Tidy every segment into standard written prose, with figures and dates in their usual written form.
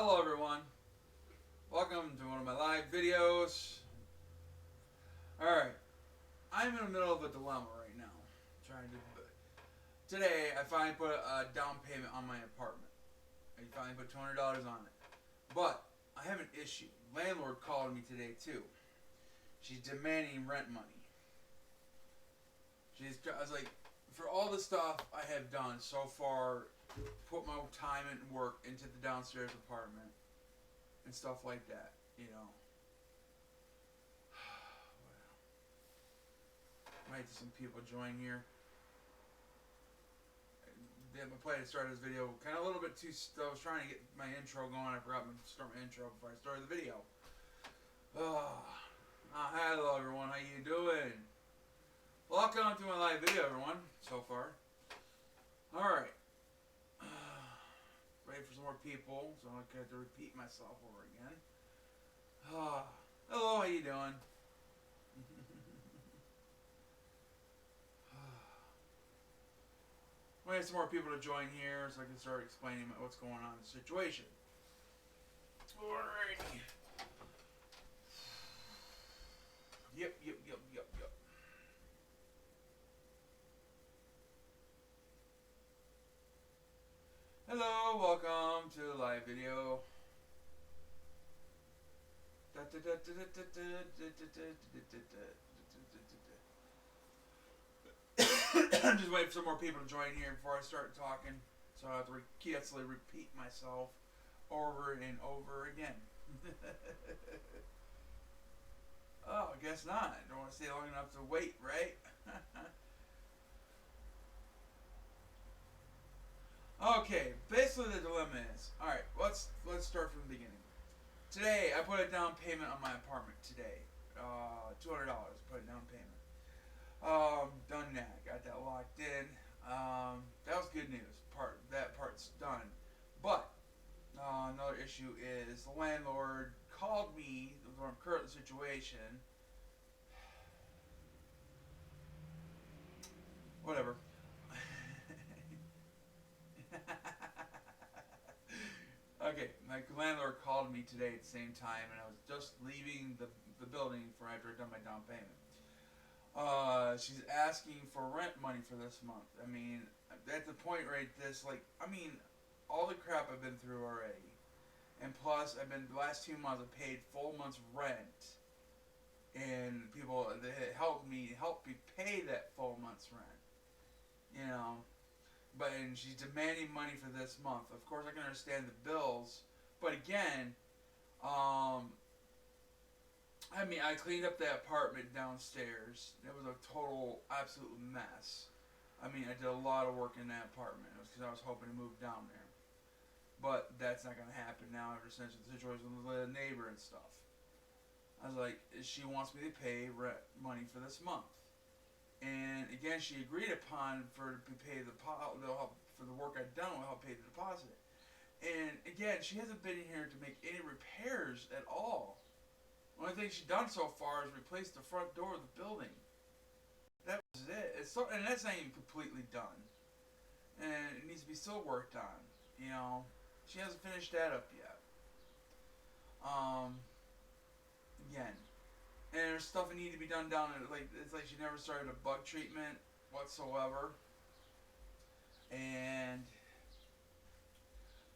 Hello everyone, welcome to one of my live videos. Alright, I'm in the middle of a dilemma right now. Today I finally put a down payment on my apartment. I finally put $200 on it. But I have an issue. Landlord called me today too. She's demanding rent money. I was like, for all the stuff I have done so far, put my time and work into the downstairs apartment and stuff like that, you know. Might have some people join here. My plan to start this video kind of a little bit too. I was trying to get my intro going. I forgot to start my intro before I started the video. Hello everyone, how you doing? Welcome to my live video, everyone. So far, all right. Wait for some more people, so I don't have to repeat myself over again. Hello, how you doing? Wait for some more people to join here, so I can start explaining what's going on in the situation. Alrighty. Yep. Hello, welcome to the live video. I'm just waiting for some more people to join here before I start talking, so I have to constantly repeat myself over and over again. Oh, I guess not. I don't want to stay long enough to wait, right? Okay, basically the dilemma is, alright, let's start from the beginning. Today, I put a down payment on my apartment today. $200, put a down payment. Done that. Got that locked in. That was good news. That part's done. But, another issue is the landlord called me, where I'm current in the situation. Whatever. Okay, my landlord called me today at the same time, and I was just leaving the building after I'd done my down payment. She's asking for rent money for this month. I mean, at the point all the crap I've been through already, and plus the last 2 months I paid full month's rent, and people that helped me pay that full month's rent, you know. And she's demanding money for this month. Of course, I can understand the bills, but again, I cleaned up that apartment downstairs. It was a total, absolute mess. I did a lot of work in that apartment. It was because I was hoping to move down there, but that's not going to happen now. Ever since the situation with the neighbor and stuff, I was like, she wants me to pay rent money for this month. And again, she agreed upon for the work I'd done will help pay the deposit. And again, she hasn't been in here to make any repairs at all. The only thing she's done so far is replace the front door of the building. That was it. And that's not even completely done. And it needs to be still worked on. You know, she hasn't finished that up yet. Again. And there's stuff that needs to be done down there. It's like she never started a bug treatment whatsoever. And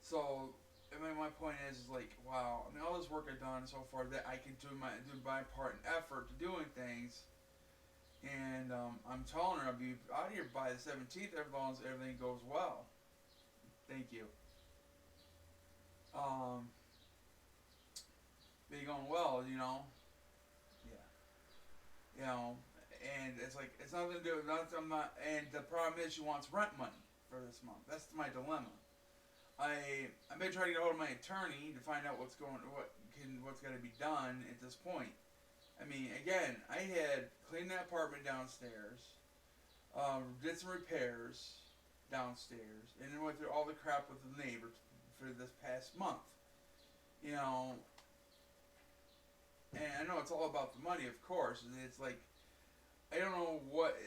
so, my point is wow. All this work I've done so far that I can do my part and effort to doing things. And I'm telling her I'll be out of here by the 17th as long as everything goes well. Thank you. Be going well, you know. You know, and it's nothing to do with nothing. And the problem is she wants rent money for this month. That's my dilemma. I've been trying to get a hold of my attorney to find out what's got to be done at this point. Again, I had cleaned that apartment downstairs, did some repairs downstairs, and then went through all the crap with the neighbor for this past month. You know. And I know it's all about the money, of course. It's I don't know what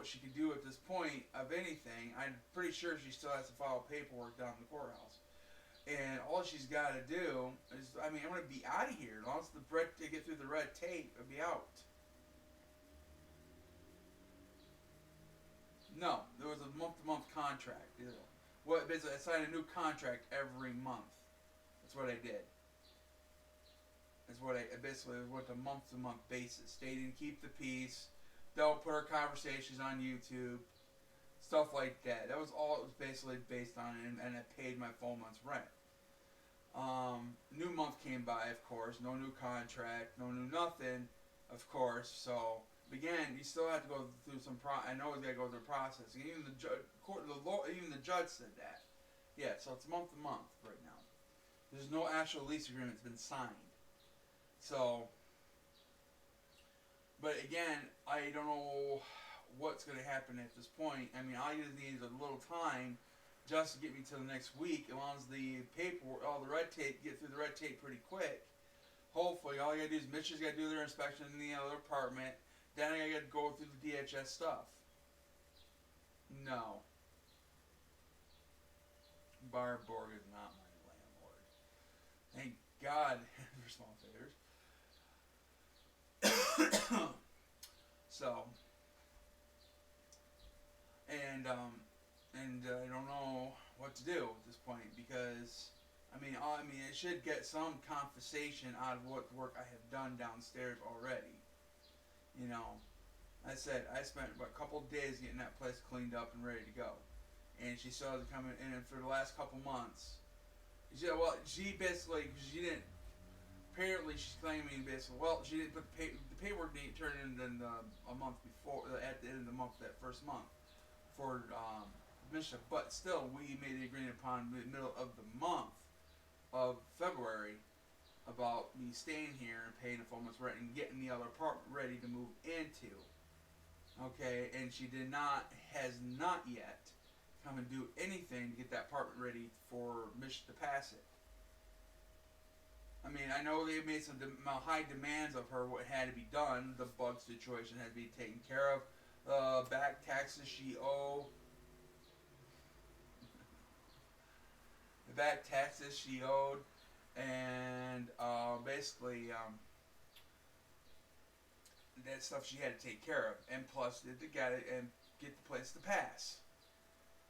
she could do at this point of anything. I'm pretty sure she still has to file paperwork down in the courthouse. And all she's got to do is, I mean, I'm going to be out of here. As long as to get through the red tape, I'll be out. No, there was a month-to-month contract. Well, basically, I signed a new contract every month. That's what I did. That's what I basically went to month-to-month basis. Stay and keep the peace. Don't put our conversations on YouTube. Stuff like that. That was all it was basically based on, and I paid my full month's rent. New month came by, of course. No new contract, no new nothing, of course. So again, you still have to go through some I know you got to go through the process. Even the even the judge said that. Yeah, so it's month to month right now. There's no actual lease agreement that's been signed. So, but again, I don't know what's going to happen at this point. I mean, I just need a little time just to get me to the next week. As long as the paperwork, all the red tape, get through the red tape pretty quick. Hopefully, all you gotta do is Mitch's gotta do their inspection in the other apartment. Then I gotta go through the DHS stuff. No. Barb Borg is not my landlord. Thank God for small favors. So, and I don't know what to do at this point because I mean, it should get some compensation out of what work I have done downstairs already. You know, I said I spent about a couple of days getting that place cleaned up and ready to go, and she started coming in, and for the last couple months, she basically she didn't. Apparently, she's claiming basically, she didn't put the paperwork didn't turn in a month before at the end of the month, that first month for admission, but still we made the agreement upon the middle of the month of February about me staying here and paying the full month's rent and getting the other apartment ready to move into. Okay, and she has not yet come and do anything to get that apartment ready for Mich to pass it. I mean, I know they made some high demands of her what had to be done. The bug situation had to be taken care of. Back taxes she owed. The back taxes she owed, and basically that stuff she had to take care of, and plus to get it and get the place to pass.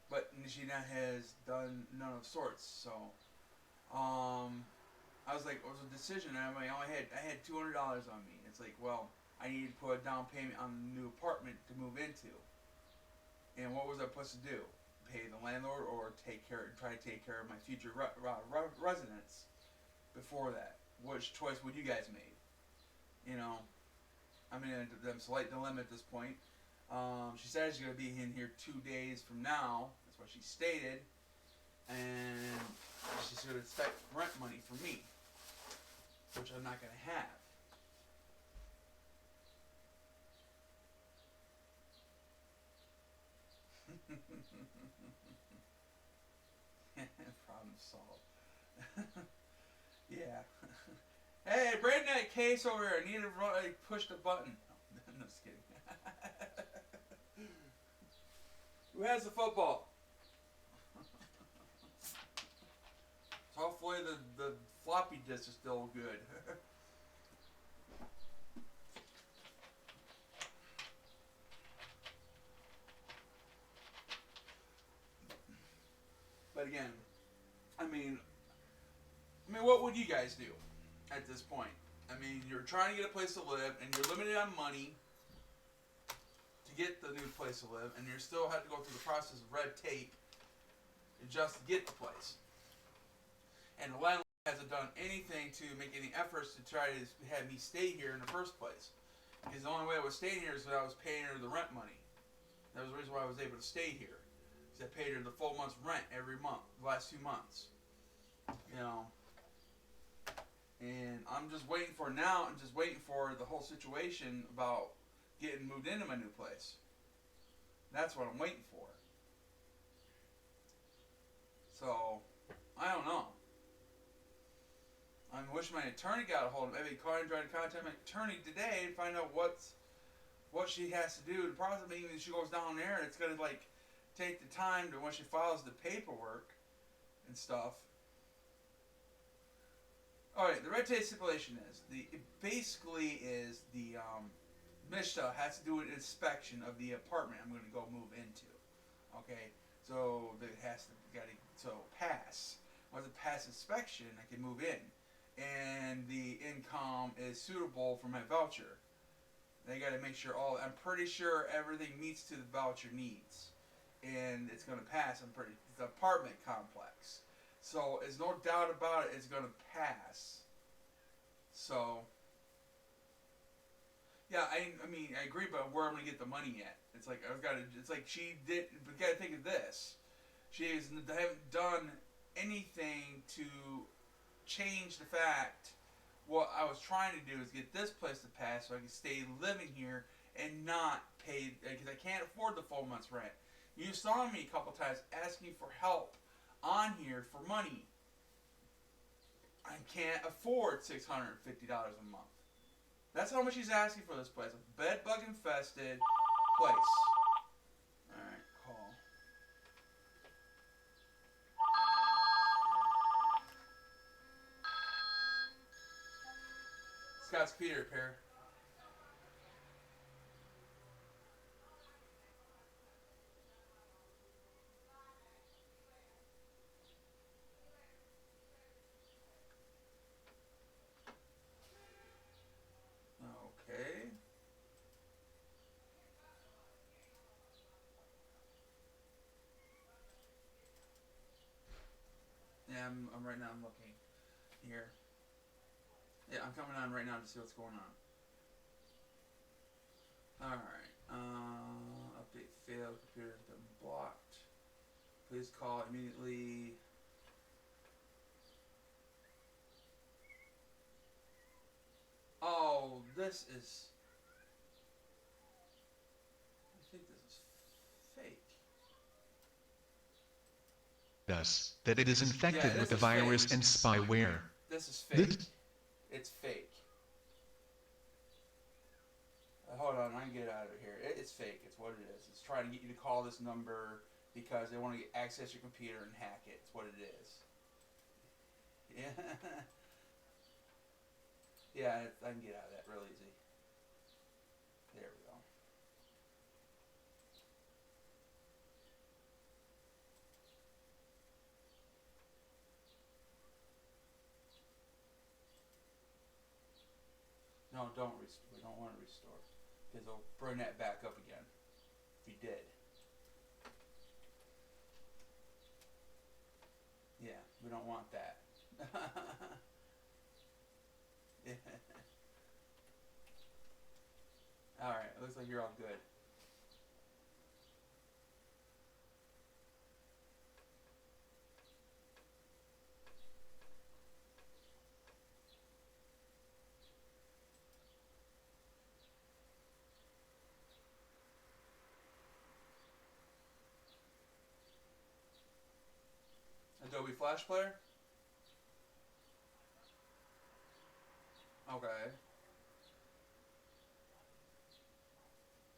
But she now has done none of sorts. So, I was like, it was a decision. I mean, I had $200 on me. It's like, well, I needed to put a down payment on the new apartment to move into, and what was I supposed to do? Pay the landlord or try to take care of my future residents before that? Which choice would you guys make? You know, I mean, I'm slight dilemma at this point. She said she's going to be in here 2 days from now. That's what she stated. And she's going to expect rent money from me, which I'm not going to have. Problem solved. Yeah. Hey, bring that case over here. I need to push the button. No, I'm just kidding. Who has the football? Hopefully the floppy disk is still good. But again, I mean, what would you guys do at this point? I mean, you're trying to get a place to live, and you're limited on money to get the new place to live, and you still have to go through the process of red tape just to get the place. And the landlord hasn't done anything to make any efforts to try to have me stay here in the first place. Because the only way I was staying here is that I was paying her the rent money. That was the reason why I was able to stay here. Because I paid her the full month's rent every month, the last 2 months. You know. And I'm just waiting for now, I'm just waiting for the whole situation about getting moved into my new place. That's what I'm waiting for. So, I don't know. I wish my attorney got a hold of me. Maybe try to contact my attorney today and find out what she has to do to process. Maybe she goes down there and it's going to like take the time to when she files the paperwork and stuff. All right, the red tape stipulation is it basically is the Mishta has to do an inspection of the apartment I'm going to go move into. Okay, so it has to pass. Once it passes inspection, I can move in, and the income is suitable for my voucher. They got to make sure all. I'm pretty sure everything meets to the voucher needs, and it's going to pass. It's an apartment complex, so there's no doubt about it. It's going to pass. So yeah, I mean I agree, but where I'm going to get the money at? It's like I've got to. It's like she did. But you got to think of this. Haven't done anything to change the fact. What I was trying to do is get this place to pass so I can stay living here and not pay, because I can't afford the full month's rent. You saw me a couple times asking for help on here for money. I can't afford $650 a month. That's how much he's asking for this place. A bed bug infested place. Alright, call. Scott's computer repair. Okay. Yeah, I'm right now. I'm looking here. Yeah, I'm coming on right now to see what's going on. All right. Update failed. Computer's been blocked. Please call immediately. Oh, this is. I think this is fake. Thus, that it is infected Yeah, with the this is virus fake. and spyware. This is fake. This It's fake. Hold on, I can get out of here. It's fake. It's what it is. It's trying to get you to call this number because they want to access your computer and hack it. It's what it is. Yeah. Yeah, I can get out of that real easy. There we go. No, don't restore. We don't want to restore because it'll bring that back up again. We did. Yeah, we don't want that. Yeah. All right, it looks like you're all good. Adobe Flash Player. Okay.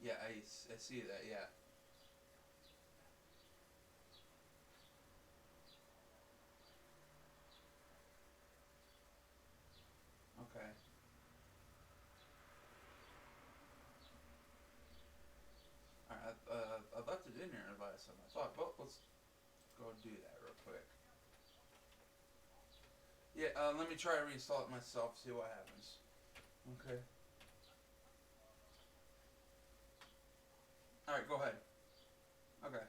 Yeah, I see that. Yeah. Okay. All right. I left it in there last time I thought, but let's go do that real quick. Yeah. Let me try to reinstall it myself. See what happens. Okay. All right. Go ahead. Okay.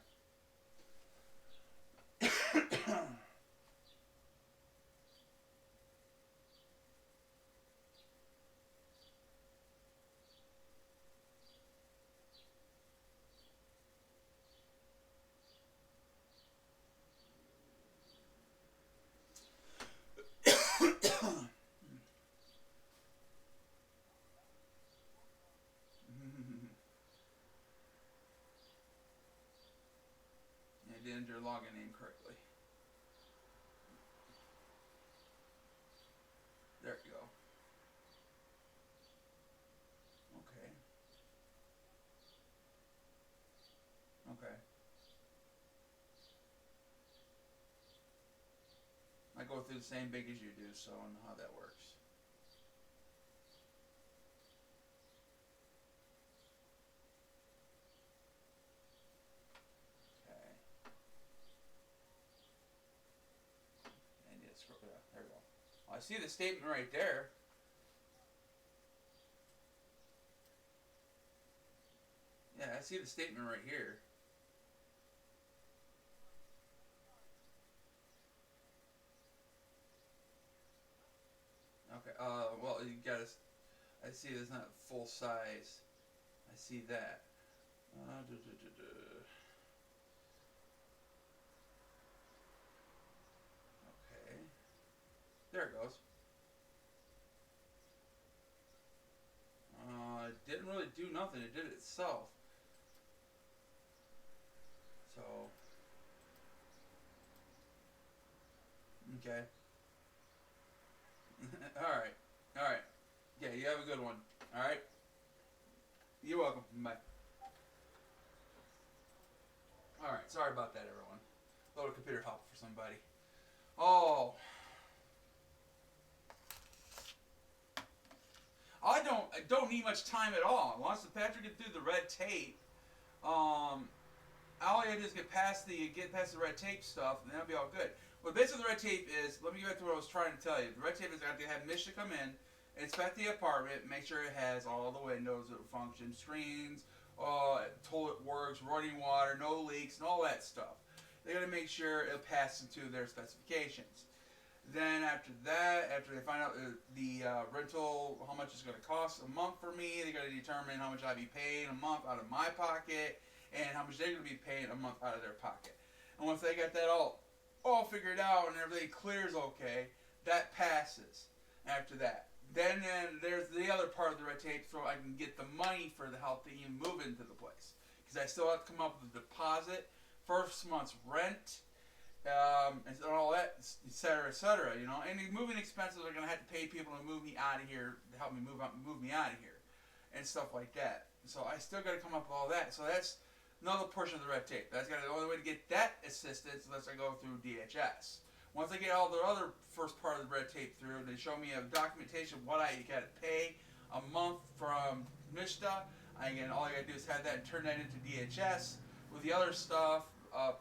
You did enter your login name correctly. There you go. Okay. Okay. I go go through the same big as you do, so I know how that works. Okay. And yeah, scroll, yeah, there we go. I see the statement right there. Yeah, I see the statement right here. Okay. Well, you gotta. I see it's not full size. I see that. Duh, duh, duh, duh. Okay. There it goes. It didn't really do nothing. It did it itself. So. Okay. All right. All right. Yeah, you have a good one. All right. You're welcome. Bye. All right. Sorry about that, everyone. A little computer help for somebody. Oh, I don't need much time at all. Once the Patrick get through the red tape, all I do is get past the red tape stuff, and then I'll be all good. Well, basically the red tape is, let me get back to what I was trying to tell you. The red tape is I have to have Misha come in, inspect the apartment, make sure it has all the windows that function, screens, toilet works, running water, no leaks, and all that stuff. They got to make sure it passes into their specifications. Then after that, after they find out the rental, how much it's going to cost a month for me, they got to determine how much I'd be paying a month out of my pocket, and how much they're going to be paying a month out of their pocket. And once they got that all figured out and everything clears okay, that passes. After that, then there's the other part of the red tape, so I can get the money for the help to even move into the place, because I still have to come up with a deposit, first month's rent, and all that, etc., etc. You know, and the moving expenses are gonna have to pay people to move me out of here, to help me move me out of here, and stuff like that. So I still got to come up with all that. So that's another portion of the red tape. That's the only way to get that assistance unless I go through DHS. Once I get all the other first part of the red tape through, they show me a documentation of what I got to pay a month from MISTA. Again, all I got to do is have that and turn that into DHS with the other stuff.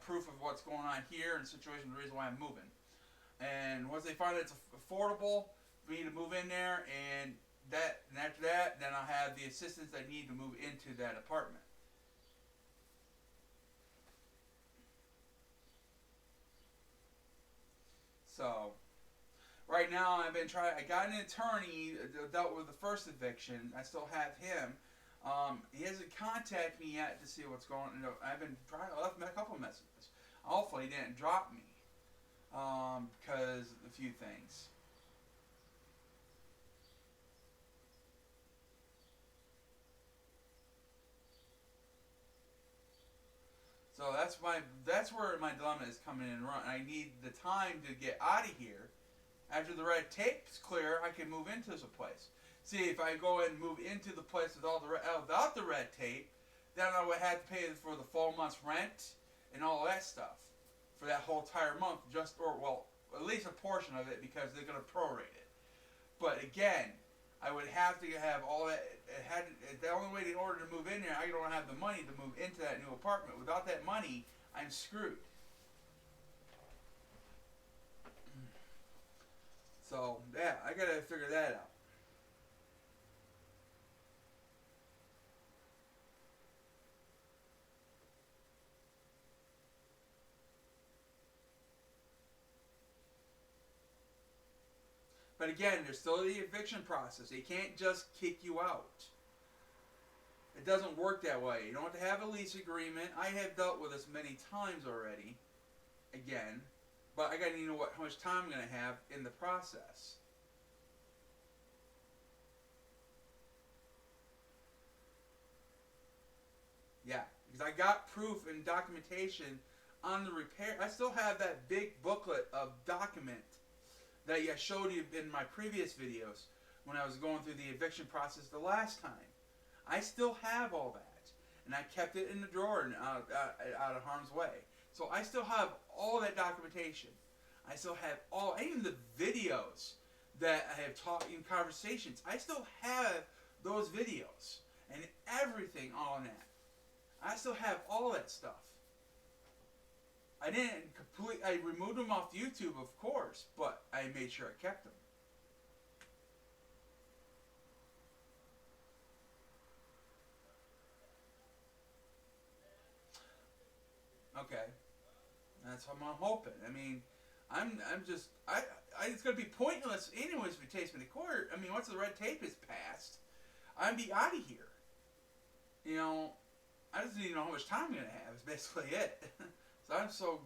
Proof of what's going on here and situation, the reason why I'm moving. And once they find it's affordable for me to move in there, and after that, then I'll have the assistance I need to move into that apartment. So, right now I've been trying. I got an attorney that dealt with the first eviction. I still have him. He hasn't contacted me yet to see what's going on. I've been trying. I left him a couple of messages. Hopefully, he didn't drop me because of a few things. So that's where my dilemma is coming in. I need the time to get out of here. After the red tape's clear, I can move into the place. See, if I go and move into the place without the red tape, then I would have to pay for the full month's rent and all that stuff for that whole entire month, at least a portion of it, because they're going to prorate it. But again, I would have to have all that. The only way in order to move in there, I don't have the money to move into that new apartment. Without that money, I'm screwed. So yeah, I gotta figure that out. But again, there's still the eviction process. They can't just kick you out. It doesn't work that way. You don't have to have a lease agreement. I have dealt with this many times already. Again, but I gotta know how much time I'm gonna have in the process. Yeah, because I got proof and documentation on the repair. I still have that big booklet of document that I showed you in my previous videos when I was going through the eviction process the last time. I still have all that, and I kept it in the drawer and out of harm's way. So I still have all that documentation. I still have even the videos that I have taught in conversations. I still have those videos and everything on that. I still have all that stuff. I didn't I removed them off YouTube, of course, but I made sure I kept them. Okay, that's what I'm hoping. I mean, I'm just it's gonna be pointless anyways if it takes me to court. I mean, once the red tape is passed, I'm be out of here. You know, I just need to know how much time I'm gonna have. Is basically it. So I'm so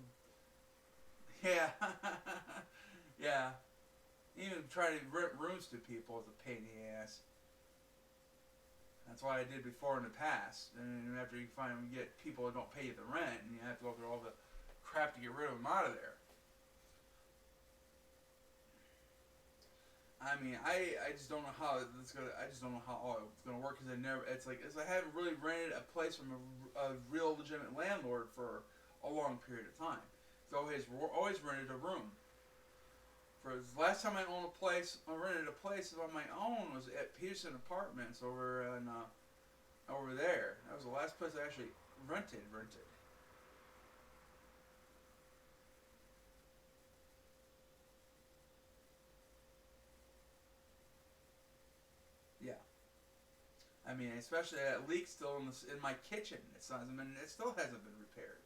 yeah yeah. Even trying to rent rooms to people is a pain in the ass. That's what I did before in the past. And after you finally get people that don't pay you the rent, and you have to go through all the crap to get rid of them out of there. I mean, I just don't know how it's gonna. I just don't know how all it's gonna work because it's I haven't really rented a place from a real legitimate landlord for a long period of time. So always rented a room. For the last time I owned a place, I rented a place on my own was at Peterson Apartments over there. That was the last place I actually rented. Yeah. I mean, especially that leak still in my kitchen. It still hasn't been repaired.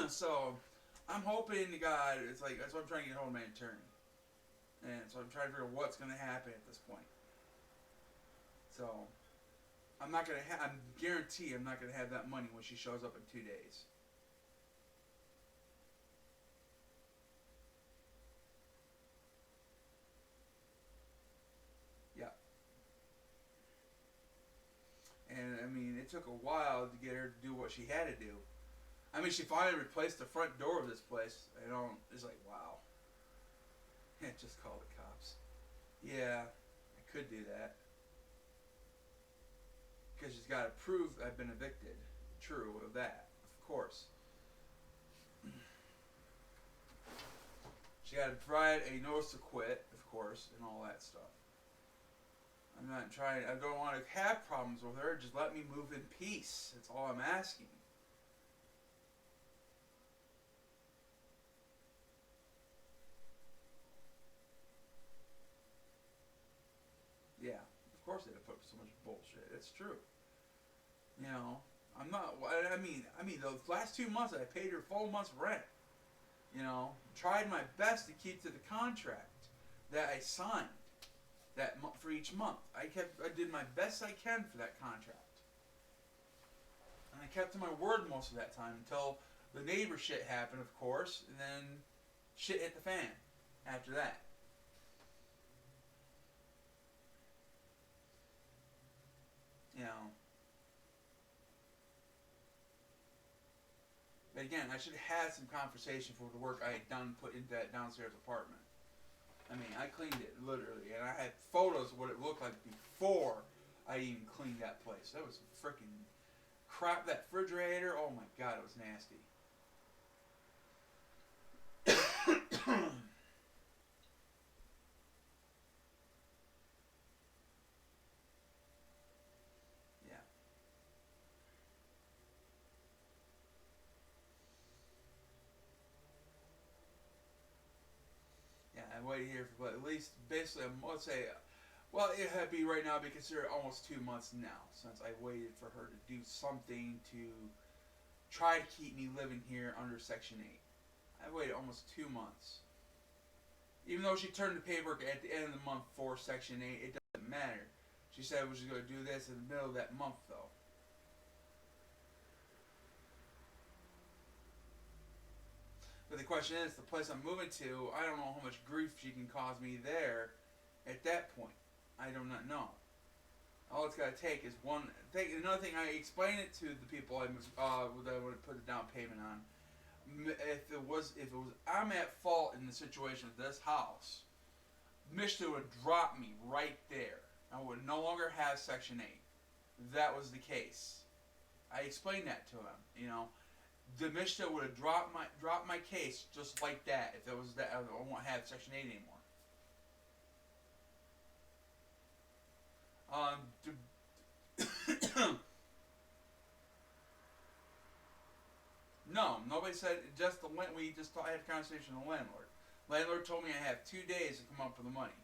So, I'm hoping to God, that's what I'm trying to get hold of my attorney. And so I'm trying to figure out what's going to happen at this point. So, I'm guarantee I'm not going to have that money when she shows up in 2 days. Yeah. And, I mean, it took a while to get her to do what she had to do. I mean, she finally replaced the front door of this place. It's like, wow. Just call the cops. Yeah, I could do that. Because she's got to prove I've been evicted. True of that, of course. She got to provide a notice to quit, of course, and all that stuff. I don't want to have problems with her. Just let me move in peace. That's all I'm asking. Yeah, of course they put up so much bullshit. It's true. You know, I'm not. I mean, those last 2 months I paid her full month's rent. You know, tried my best to keep to the contract that I signed for each month. I did my best I can for that contract, and I kept to my word most of that time until the neighbor shit happened, of course, and then shit hit the fan after that. You know. But again, I should have had some conversation for the work I had put into that downstairs apartment. I mean, I cleaned it, literally, and I had photos of what it looked like before I even cleaned that place. That was freaking crap. That refrigerator, oh my god, it was nasty. Yeah. Yeah, I waited here for at least, basically, let's say, well, it had to be right now because they're almost 2 months now since I waited for her to do something to try to keep me living here under Section 8. I waited almost 2 months. Even though she turned the paperwork at the end of the month for Section 8, it doesn't matter. She said we was going to do this in the middle of that month, though. But the question is, the place I'm moving to, I don't know how much grief she can cause me there at that point. I do not know. All it's got to take is one thing. Another thing, I explained it to the people that I would put the down payment on. If it was I'm at fault in the situation with this house, Michigan would drop me right there. I would no longer have Section 8. That was the case. I explained that to him, you know. The Mishnah would have dropped my case just like that if it was that I won't have Section 8 anymore. No, nobody said. Just the we just I had a conversation with the landlord. Landlord told me I have 2 days to come up with the money.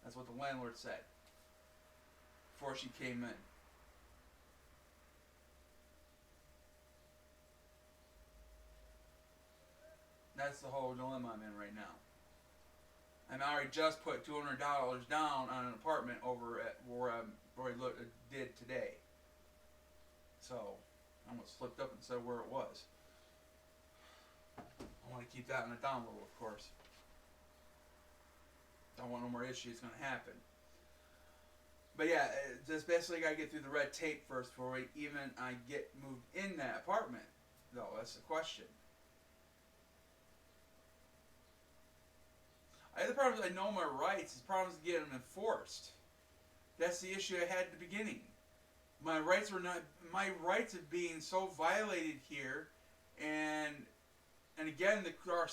That's what the landlord said before she came in. That's the whole dilemma I'm in right now. And I already just put $200 down on an apartment over at where I did today. So I almost slipped up and said where it was. I want to keep that on the down low, of course. Don't want no more issues going to happen. But yeah, just basically got to get through the red tape first before I get moved in that apartment. Though that's the question. The problem is I know my rights. The problem is getting them enforced. That's the issue I had at the beginning. My rights are being so violated here, and again, our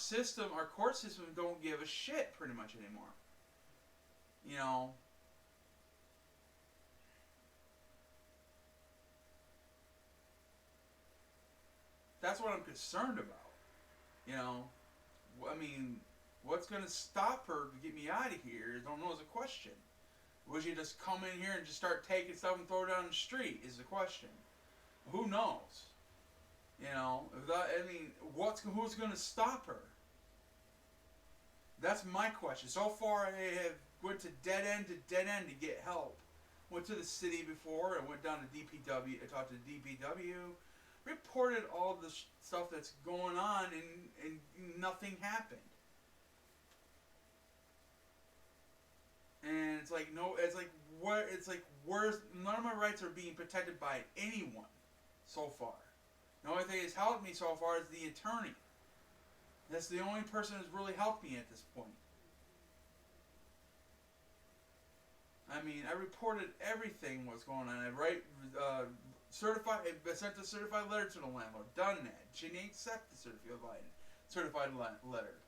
court system, don't give a shit pretty much anymore. You know. That's what I'm concerned about. You know. I mean, what's going to stop her to get me out of here? I don't know is a question. Would she just come in here and just start taking stuff and throw it down the street is the question. Who knows? You know, who's going to stop her? That's my question. So far, I have went to dead end to get help. Went to the city before. I went down to DPW. I talked to DPW. Reported all the stuff that's going on, and nothing happened. And it's like none of my rights are being protected by anyone so far. The only thing that's helped me so far is the attorney. That's the only person who's really helped me at this point. I mean, I reported everything what's going on. I sent a certified letter to the landlord. Done that. She didn't accept the certified letter.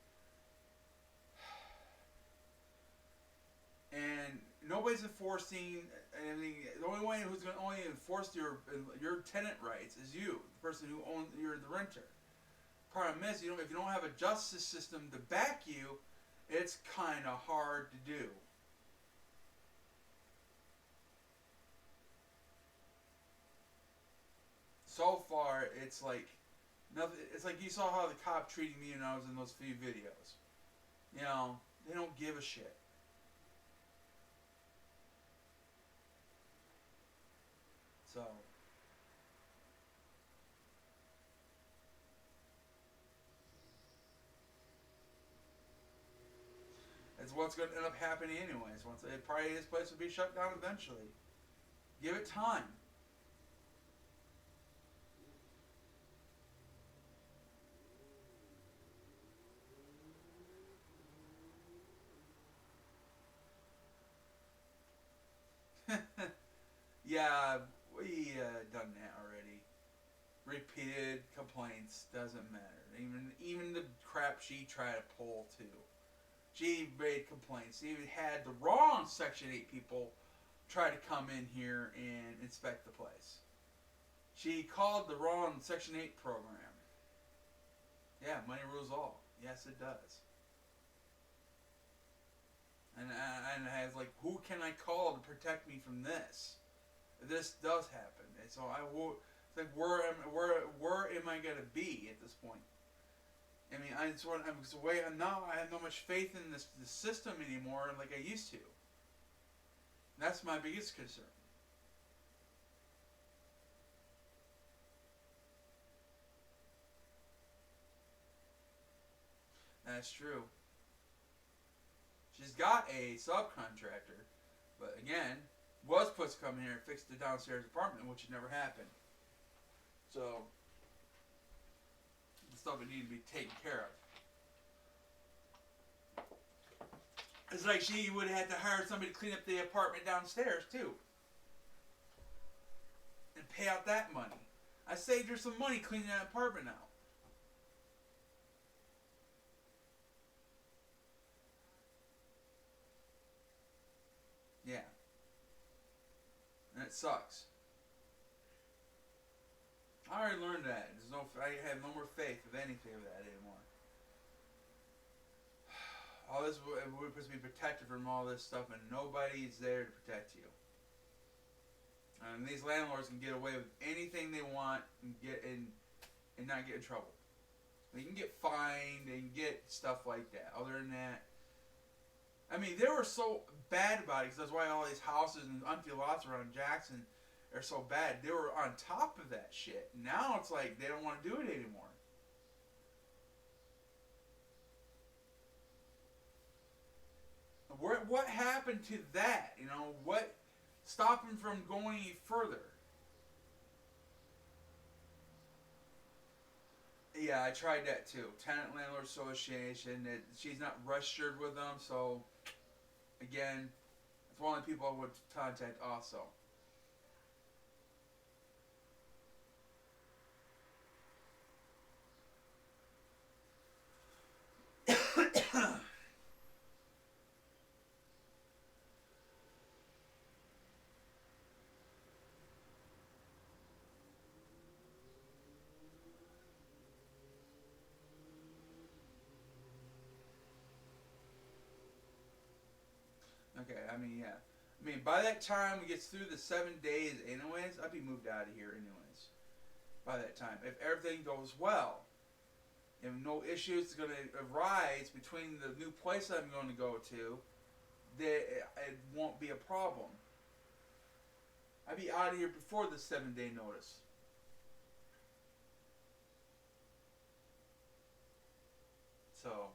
And nobody's enforcing. I mean, the only one who's going to only enforce your tenant rights is you, the person who owns. You're the renter. Problem is, if you don't have a justice system to back you, it's kind of hard to do. So far, it's like nothing. It's like you saw how the cop treated me when I was in those few videos. You know, they don't give a shit. So, it's what's going to end up happening anyways. This place will be shut down eventually. Give it time. Yeah, we done that already. Repeated complaints doesn't matter. Even the crap she tried to pull too. She made complaints. She even had the wrong Section 8 people try to come in here and inspect the place. She called the wrong Section 8 program. Yeah, money rules all. Yes, it does. And I was like, who can I call to protect me from this? If this does happen. And so I will. It's like, where am I gonna be at this point? I mean, now I have no much faith in the system anymore like I used to. That's my biggest concern. That's true. She's got a subcontractor, but again, was supposed to come in here and fix the downstairs apartment, which never happened. So, the stuff that needed to be taken care of. It's like she would have had to hire somebody to clean up the apartment downstairs, too. And pay out that money. I saved her some money cleaning that apartment out. it sucks. I already learned that. I have no more faith of anything of that anymore. All this we're supposed to be protected from all this stuff, and nobody's there to protect you. And these landlords can get away with anything they want and not get in trouble. They can get fined, they can get stuff like that. Other than that, I mean, they were so bad about it, because that's why all these houses and empty lots around Jackson are so bad. They were on top of that shit. Now it's like they don't want to do it anymore. What happened to that? You know, what stopped him from going any further? Yeah, I tried that too. Tenant Landlord Association. She's not registered with them, so again, it's one of the people I would contact also. Okay, I mean, yeah. I mean, by that time it gets through the 7 days anyways, I'd be moved out of here anyways. By that time. If everything goes well. If no issues are going to arise between the new place I'm going to go to, it won't be a problem. I'd be out of here before the 7-day notice. So,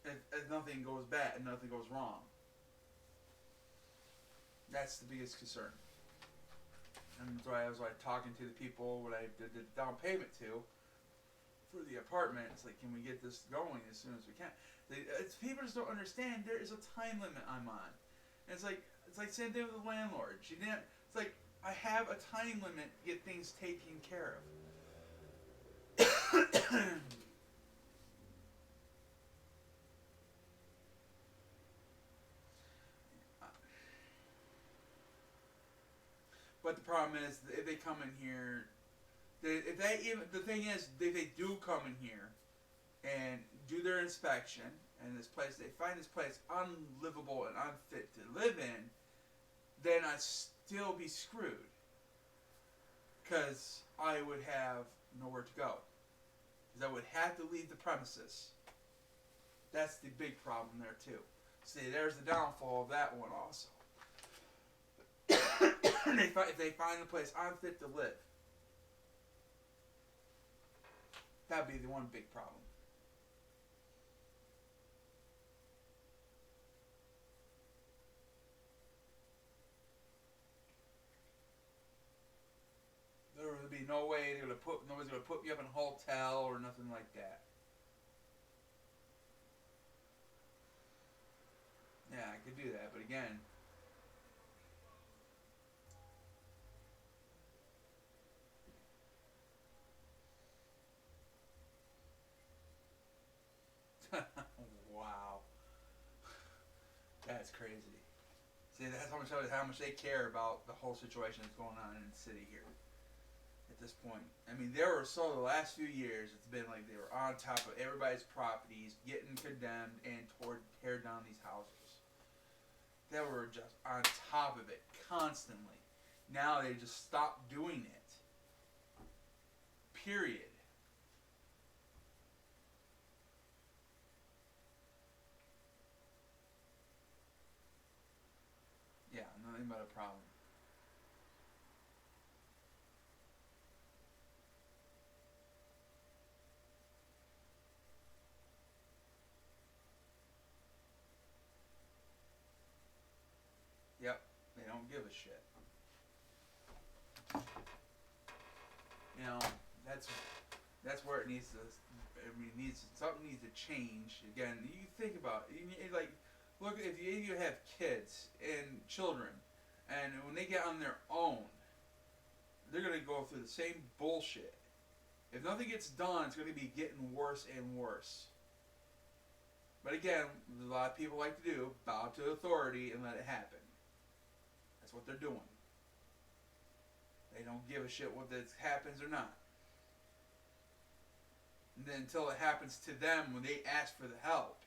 if nothing goes bad and nothing goes wrong. That's the biggest concern. And that's why I was like talking to the people when I did the down payment to for the apartment. It's like, can we get this going as soon as we can? People just don't understand. There is a time limit I'm on. And it's like same thing with the landlord. It's like, I have a time limit to get things taken care of. But the problem is, if they come in here, the thing is, if they do come in here and do their inspection, and they find this place unlivable and unfit to live in, then I'd still be screwed. Because I would have nowhere to go. Because I would have to leave the premises. That's the big problem there too. See, there's the downfall of that one also. If they find the place unfit to live, that'd be the one big problem. There would be no way nobody's gonna put me up in a hotel or nothing like that. Yeah, I could do that, but again. Wow. That's crazy. See, that's how much they care about the whole situation that's going on in the city here. At this point, I mean, the last few years, it's been like they were on top of everybody's properties, getting condemned and tear down these houses. They were just on top of it constantly. Now they just stopped doing it. Period. Yeah, nothing but a problem. Yep, they don't give a shit. You know, that's where it needs to. I mean, something needs to change. Again, you think about it, like, look, if you have kids and children, and when they get on their own, they're gonna go through the same bullshit. If nothing gets done, it's gonna be getting worse and worse. But again, a lot of people like to do bow to authority and let it happen. That's what they're doing. They don't give a shit whether it happens or not. And then until it happens to them when they ask for the help.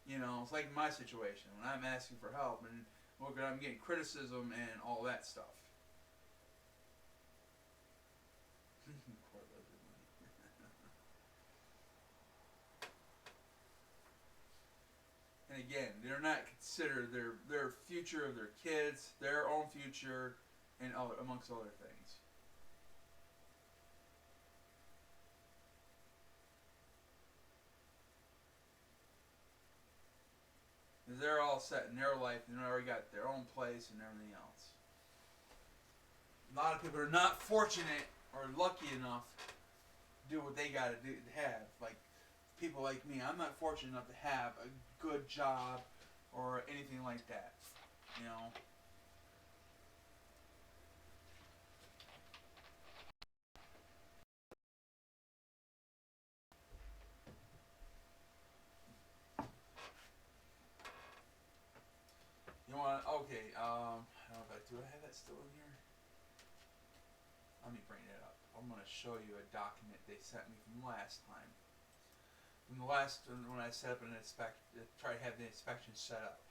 You know, it's like my situation when I'm asking for help and I'm getting criticism and all that stuff. And again, they're not considered their future of their kids, their own future, and amongst other things. They're all set in their life and they already got their own place and everything else. A lot of people are not fortunate or lucky enough to do what they got to do to have. Like people like me, I'm not fortunate enough to have a good job or anything like that. You know. You want? Okay. I don't know if do I have that still in here? Let me bring it up. I'm gonna show you a document they sent me from last time. From the last when I set up an try to have the inspection set up.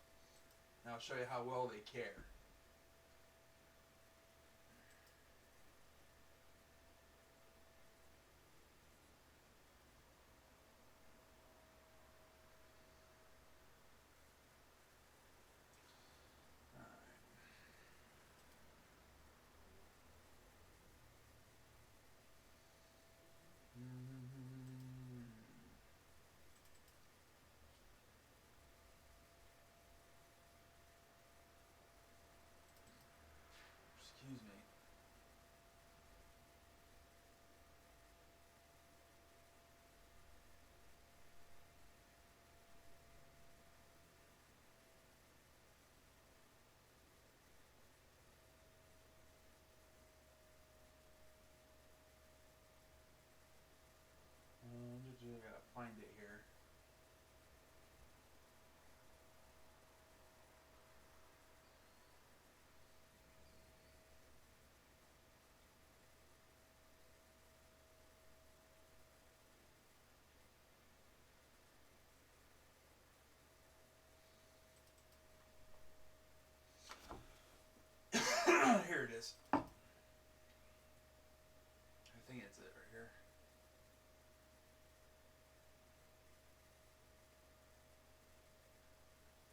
And I'll show you how well they care. Excuse me. I gotta find it here. Here it is. I think it's it right here.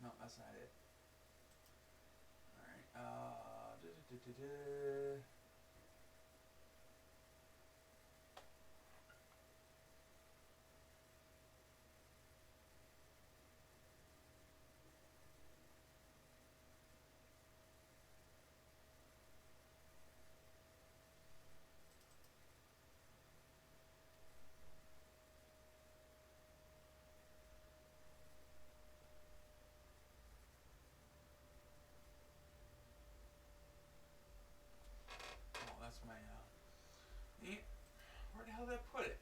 No, that's not it. Alright. Oh, that's my where the hell did I put it?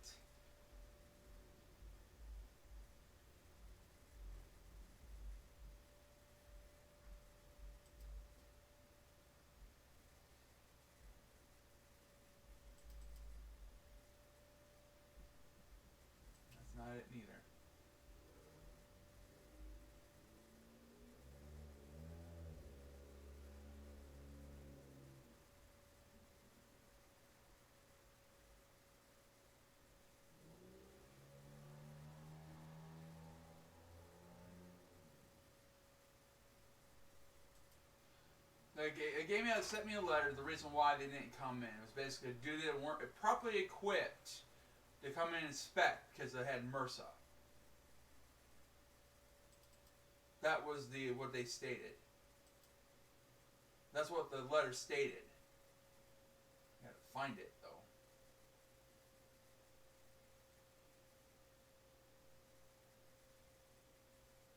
That's not it neither. It gave me sent me a letter. The reason why they didn't come in was basically due to they weren't properly equipped to come in and inspect because they had MRSA. That was what they stated. That's what the letter stated. I gotta find it though.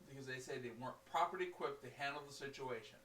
Because they say they weren't properly equipped to handle the situation.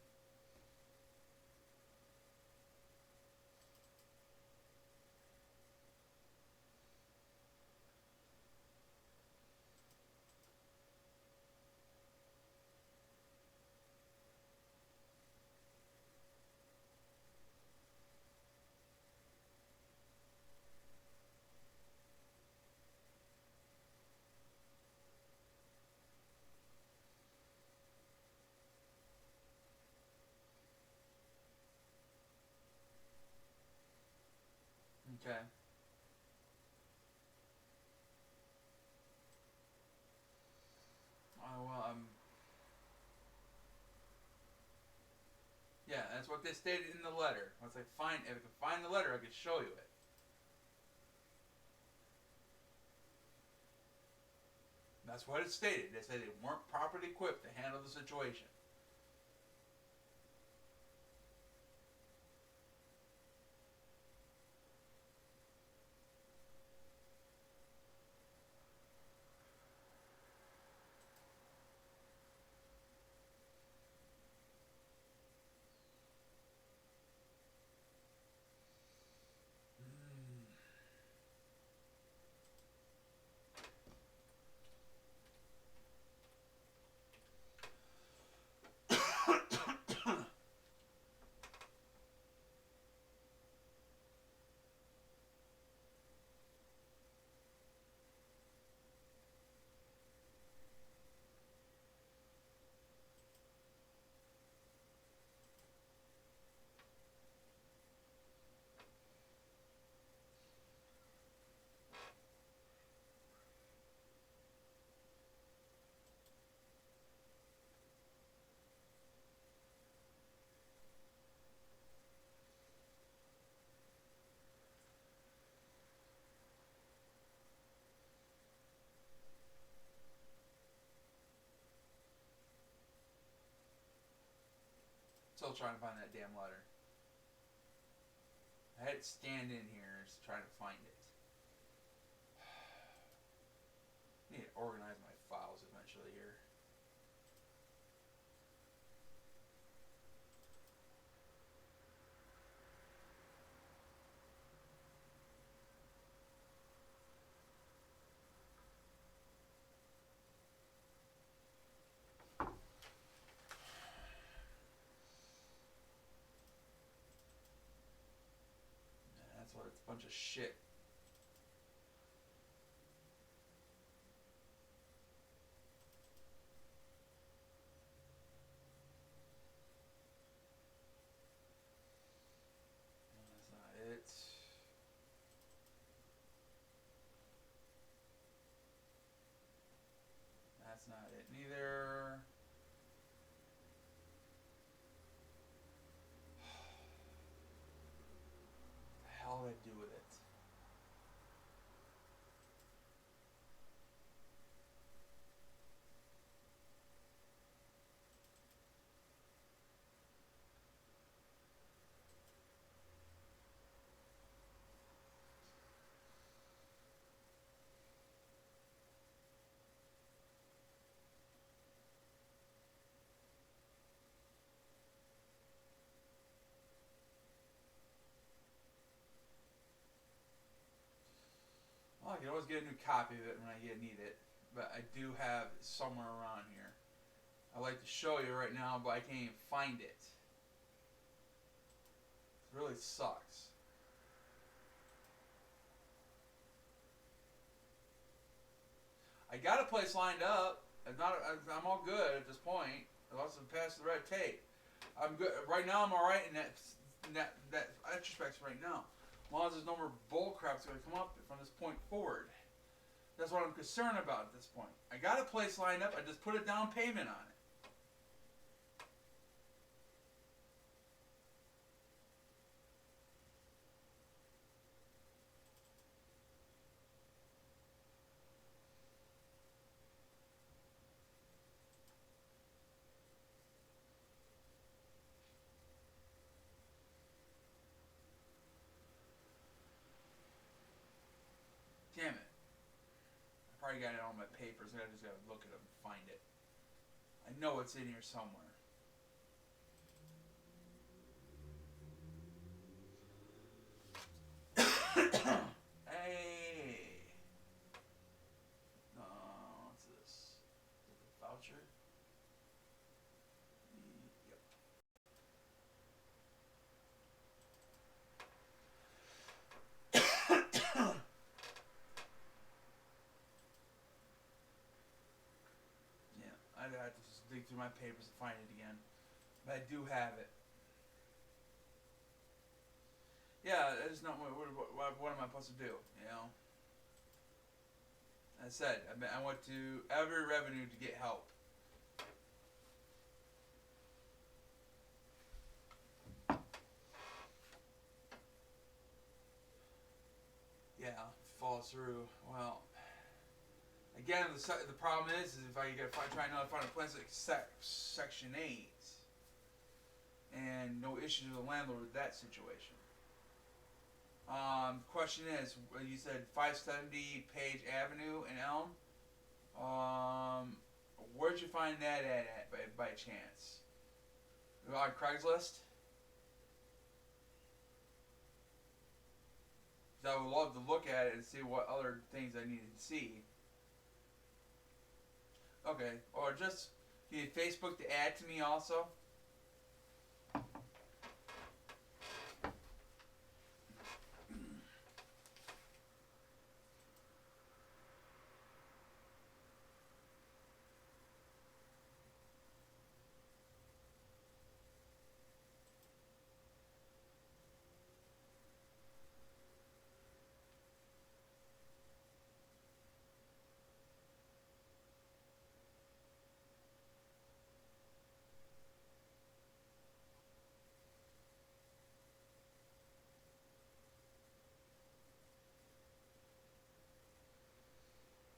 what they stated in the letter. Once I find, if I can find the letter, I can show you it. That's what it stated. They said they weren't properly equipped to handle the situation. Still trying to find that damn letter. I had it scanned in here, just trying to find it. I need to organize my files eventually here. That's what it's a bunch of shit. That's not it. That's not it neither. What the hell did I do with it? Well, I can always get a new copy of it when I need it, but I do have it somewhere around here. I'd like to show you right now, but I can't even find it. It really sucks. I got a place lined up. I'm all good at this point. Unless I pass the red tape. I'm good right now. I'm all right in that retrospect right now. As long as there's no more bull crap's going to come up from this point forward. That's what I'm concerned about at this point. I got a place lined up. I just put a down payment on it. Damn it. I probably got it on my papers. I just gotta look at them and find it. I know it's in here somewhere. Hey. What's this? Is it a voucher? Yep. Yeah, I'd have to just dig through my papers to find it again. But I do have it. Yeah, that's not what am I supposed to do, you know? I said, I went to every revenue to get help. falls through, well, again, the problem is if I try to find a place like Section 8, and no issues with the landlord with that situation. Question is, you said 570 Page Avenue in Elm. Where'd you find that at by chance? On Craigslist? I would love to look at it and see what other things I needed to see. Okay, or just you need Facebook to add to me also.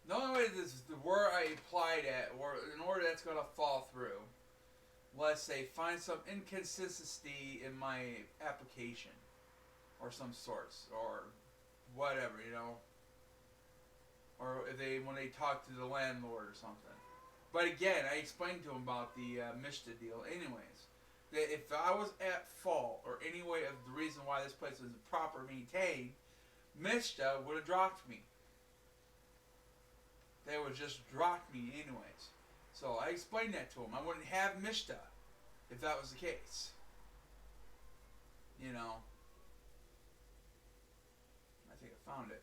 The only way this where I applied at, or in order that's gonna fall through, let's say find some inconsistency in my application, or some sorts, or whatever, or if when they talk to the landlord or something. But again, I explained to him about the Mishta deal, anyways. That if I was at fault or any way of the reason why this place was proper maintained, Mishta would have dropped me. They would just drop me anyways. So I explained that to him. I wouldn't have Mishta if that was the case. I think I found it.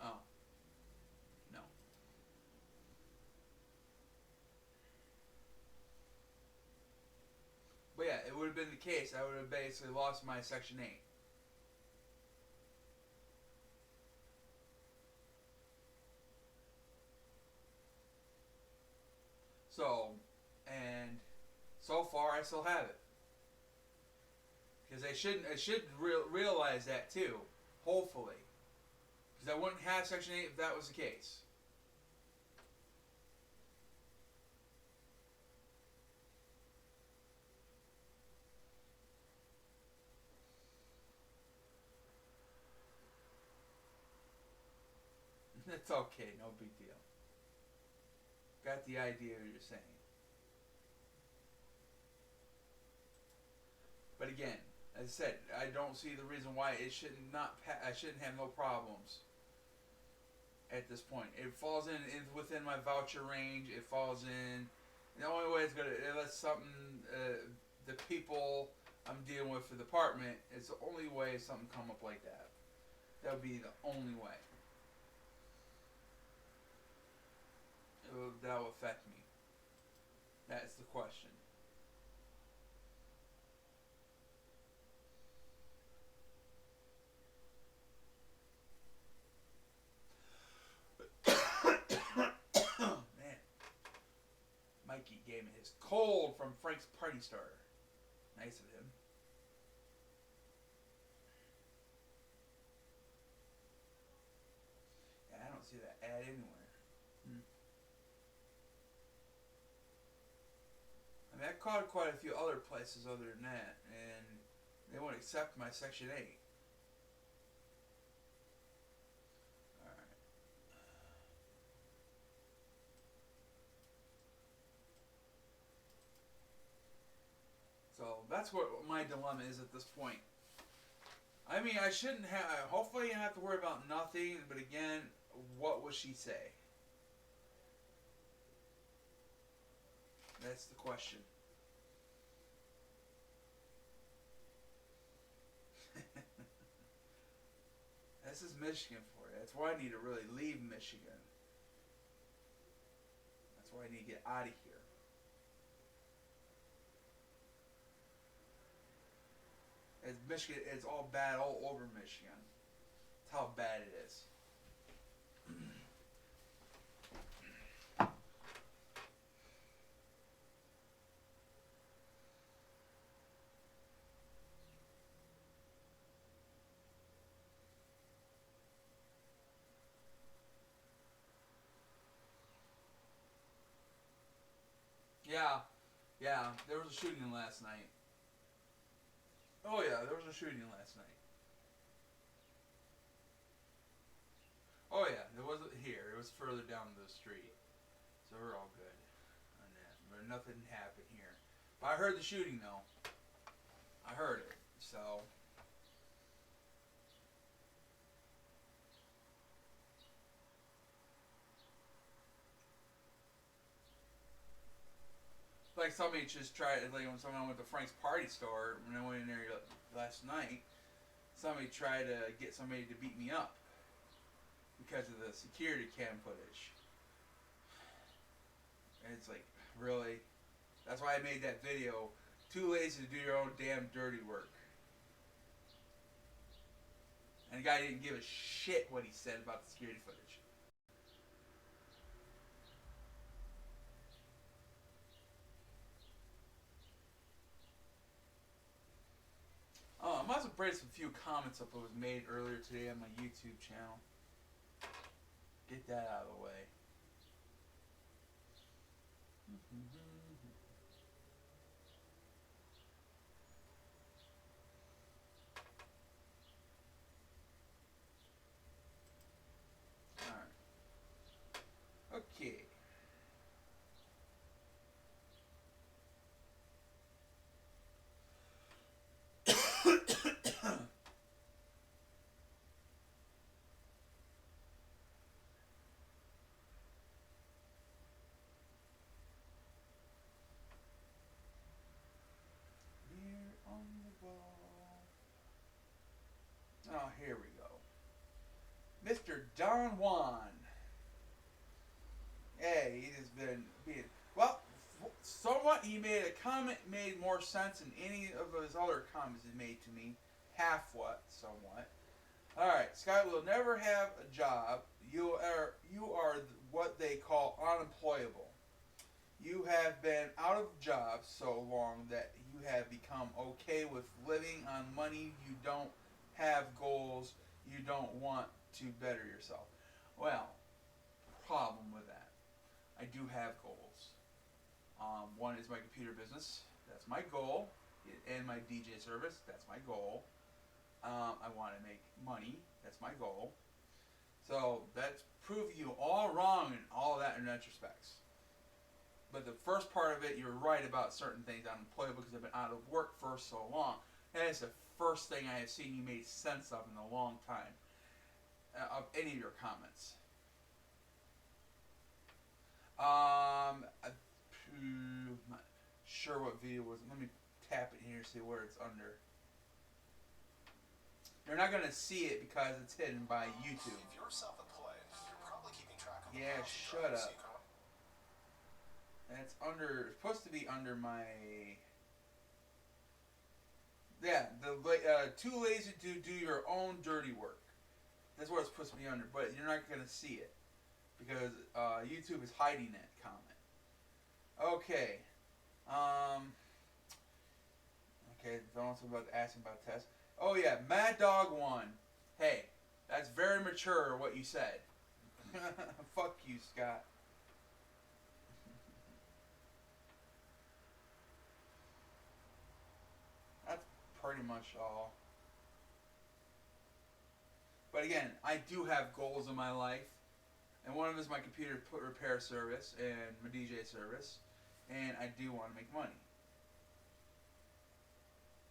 Oh. No. But yeah, it would have been the case. I would have basically lost my Section 8. So, and so far I still have it. Because I should realize that too, hopefully. Because I wouldn't have Section 8 if that was the case. It's okay, no big deal. Got the idea of what you're saying. But again, as I said, I don't see the reason why it should not. I shouldn't have no problems. At this point, it falls in within my voucher range. It falls in. The only way it's gonna, unless something, the people I'm dealing with for the apartment, it's the only way something come up like that. That would be the only way. That will affect me. That's the question. Man, Mikey gave me his cold from Frank's Party Starter. Nice of him. Yeah, I don't see that ad anywhere. I mean, I called quite a few other places other than that, and they won't accept my Section 8. Alright. So, that's what my dilemma is at this point. I mean, I shouldn't have, hopefully I have to worry about nothing, but again, what will she say? That's the question. This is Michigan for you. That's why I need to really leave Michigan. That's why I need to get out of here. Michigan, it's all bad all over Michigan. That's how bad it is. Yeah, yeah. There was a shooting last night. Oh yeah, there was a shooting last night. Oh yeah, it wasn't here. It was further down the street. So we're all good on that. But nothing happened here. But I heard the shooting though. I heard it. So like somebody just tried, like when someone went to Frank's party store when I went in there last night, somebody tried to get somebody to beat me up because of the security cam footage. And it's like, really? That's why I made that video. Too lazy to do your own damn dirty work. And the guy didn't give a shit what he said about the security footage. Oh, I must have brought some few comments up that was made earlier today on my YouTube channel. Get that out of the way. Alright. Okay. Here on the wall. Oh, here we go. Mr. Don Juan. Hey, he has been being. Well, somewhat he made a comment made more sense than any of his other comments he made to me. Half what, somewhat. Alright, Scott will never have a job. You are what they call unemployable. You have been out of jobs so long that you have become okay with living on money. You don't have goals. You don't want to better yourself. Well, problem with that. I do have goals. One is my computer business. That's my goal. And my DJ service. That's my goal. I want to make money. That's my goal. So that's proving you all wrong in all of that in retrospects. But the first part of it, you're right about certain things. I'm unemployable because I've been out of work for so long. That is the first thing I have seen you made sense of in a long time. Of any of your comments. I'm not sure what video was. Let me tap it here, see where it's under. You're not gonna see it because it's hidden by YouTube. If you're self-employed, you're probably keeping track of. Yeah, shut up. And it's under. It's supposed to be under my. Yeah, too lazy to do your own dirty work. That's what it's supposed to be under, but you're not gonna see it because YouTube is hiding that comment. Okay. Okay. Don't also about asking about tests. Oh yeah, Mad Dog 1. Hey, that's very mature what you said. Fuck you, Scott. That's pretty much all. But again, I do have goals in my life. And one of them is my computer repair service and my DJ service. And I do want to make money.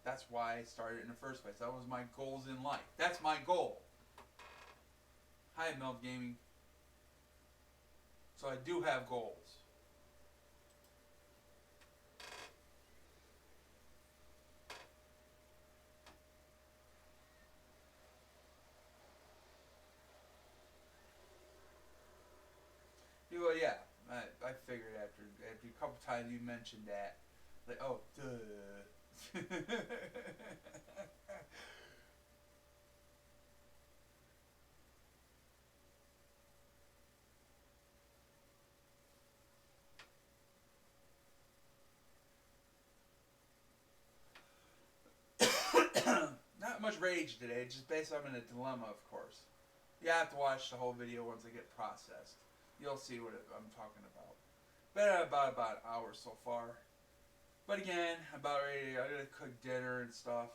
That's why I started in the first place. That was my goals in life. That's my goal. Hi, Meld Gaming. So I do have goals. Well, yeah, I figured after a couple times you mentioned that, like, oh, duh. Not much rage today, just based on a dilemma, of course. You have to watch the whole video once I get processed. You'll see what I'm talking about. Been at about an hour so far. But again, about ready. I gotta cook dinner and stuff.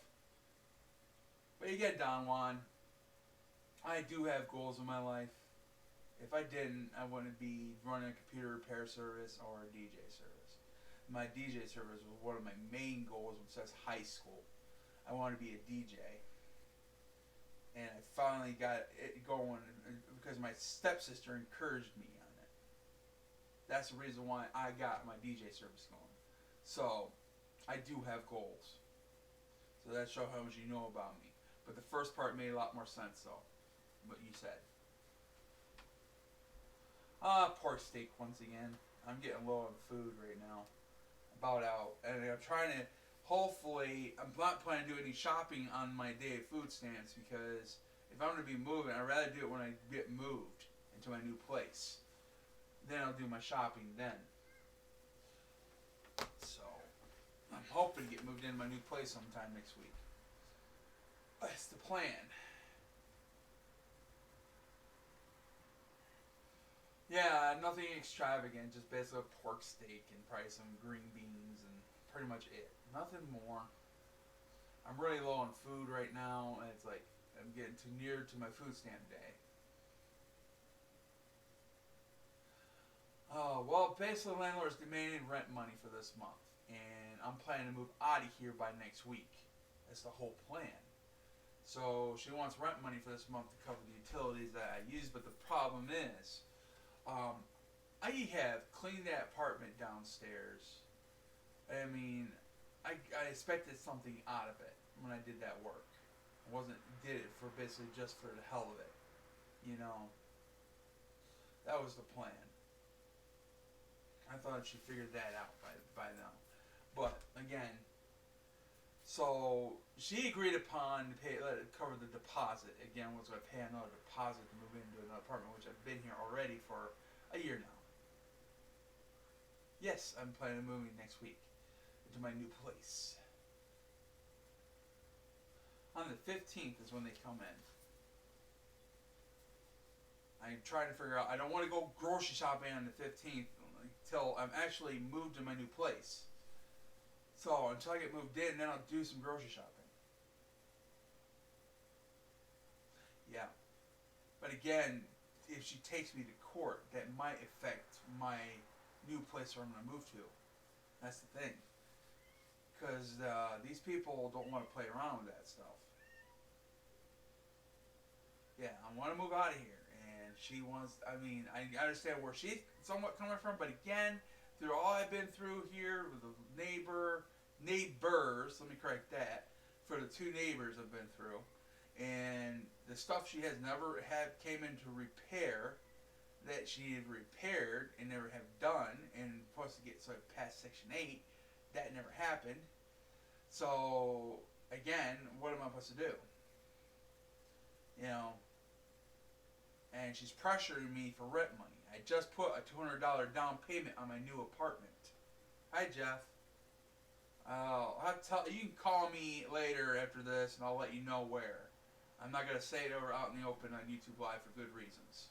But you get Don Juan. I do have goals in my life. If I didn't, I wouldn't be running a computer repair service or a DJ service. My DJ service was one of my main goals since high school. I wanted to be a DJ. And I finally got it going because my stepsister encouraged me on it. That's the reason why I got my DJ service going. So, I do have goals. So that shows how much you know about me. But the first part made a lot more sense, though. What you said. Pork steak once again. I'm getting low on food right now. About out. And I'm trying to, hopefully, I'm not planning to do any shopping on my day of food stamps because if I'm going to be moving, I'd rather do it when I get moved into my new place. Then I'll do my shopping then. So, I'm hoping to get moved into my new place sometime next week. That's the plan. Yeah, nothing extravagant, just basically a pork steak and probably some green beans and pretty much it. Nothing more. I'm really low on food right now, and it's like I'm getting too near to my food stamp day. Oh, well, basically the landlord's demanding rent money for this month, and I'm planning to move out of here by next week. That's the whole plan. So she wants rent money for this month to cover the utilities that I use, but the problem is, I have cleaned that apartment downstairs. I mean, I expected something out of it when I did that work. I did it for basically just for the hell of it. You know, that was the plan. I thought she figured that out by now. But again, so she agreed upon to let it cover the deposit. Again, was going to pay another deposit to move into another apartment, which I've been here already for a year now. Yes, I'm planning on moving next week into my new place. On the 15th is when they come in. I'm trying to figure out, I don't want to go grocery shopping on the 15th until I'm actually moved to my new place. So until I get moved in, then I'll do some grocery shopping. Yeah. But again, if she takes me to court, that might affect my new place where I'm going to move to. That's the thing. Because these people don't want to play around with that stuff. Yeah, I want to move out of here. And she wants, I mean, I understand where she's somewhat coming from. But again, through all I've been through here with the neighbors, let me correct that, for the two neighbors I've been through. And the stuff she has never came into repair that she had repaired and never have done and supposed to get past Section 8, that never happened. So again, what am I supposed to do? You know, and she's pressuring me for rent money. I just put a $200 down payment on my new apartment. Hi, Jeff. You can call me later after this and I'll let you know where. I'm not going to say it out in the open on YouTube Live for good reasons.